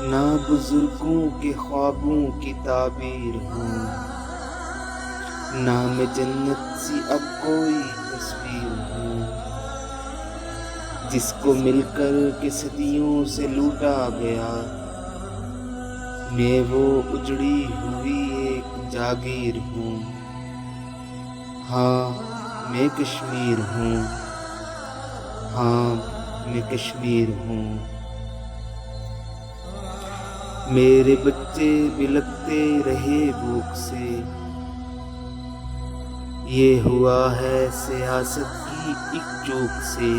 نہ بزرگوں کے خوابوں کی تعبیر ہوں، نہ میں جنت سی اب کوئی تصویر ہوں، جس کو مل کر کے صدیوں سے لوٹا گیا، میں وہ اجڑی ہوئی ایک جاگیر ہوں۔ ہاں میں کشمیر ہوں، ہاں میں کشمیر ہوں۔ میرے بچے بلکتے رہے بھوک سے، یہ ہوا ہے سیاست کی ایک چوک سے،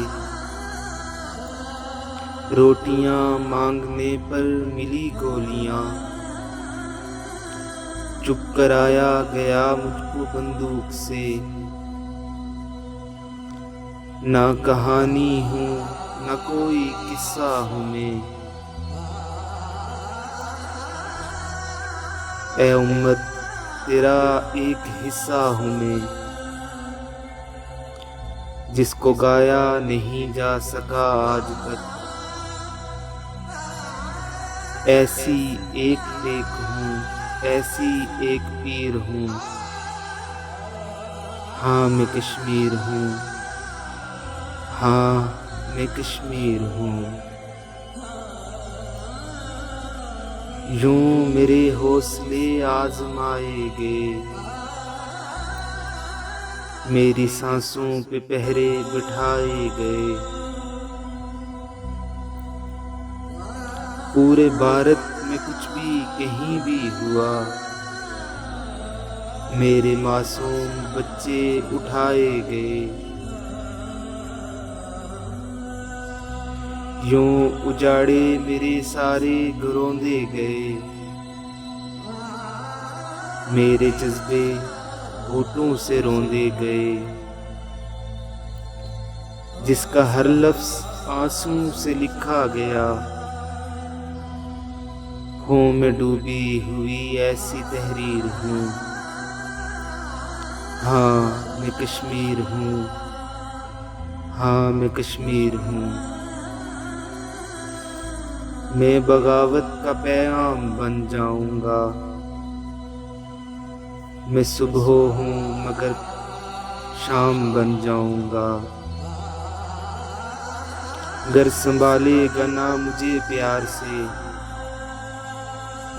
روٹیاں مانگنے پر ملی گولیاں، چپ کرایا گیا مجھ کو بندوق سے، نہ کہانی ہوں نہ کوئی قصہ ہوں میں، اے امت تیرا ایک حصہ ہوں میں، جس کو گایا نہیں جا سکا آج تک، ایسی ایک ٹیک ہوں ایسی ایک پیر ہوں، ہاں میں کشمیر ہوں، ہاں میں کشمیر ہوں۔ یوں میرے حوصلے آزمائے گئے، میری سانسوں پہ پہرے بٹھائے گئے، پورے بھارت میں کچھ بھی کہیں بھی ہوا، میرے معصوم بچے اٹھائے گئے، یوں اجاڑے میرے سارے گھروندے گئے، میرے جذبے ہونٹوں سے روندے گئے، جس کا ہر لفظ آنسوں سے لکھا گیا، خون میں ڈوبی ہوئی ایسی تحریر ہوں، ہاں میں کشمیر ہوں، ہاں میں کشمیر ہوں۔ میں بغاوت کا پیغام بن جاؤں گا، میں صبح ہوں مگر شام بن جاؤں گا، گر سنبھالے گا نہ مجھے پیار سے،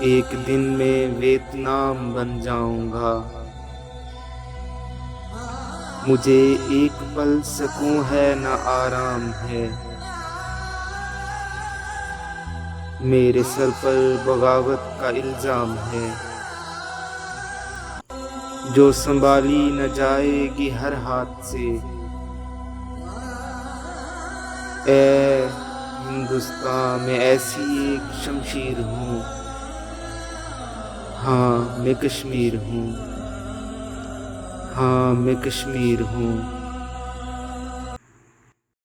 ایک دن میں ویتنام بن جاؤں گا، مجھے ایک پل سکون ہے نہ آرام ہے، میرے سر پر بغاوت کا الزام ہے، جو سنبھالی نہ جائے گی ہر ہاتھ سے، اے ہندوستان میں ایسی ایک شمشیر ہوں، ہاں میں کشمیر ہوں، ہاں میں کشمیر ہوں۔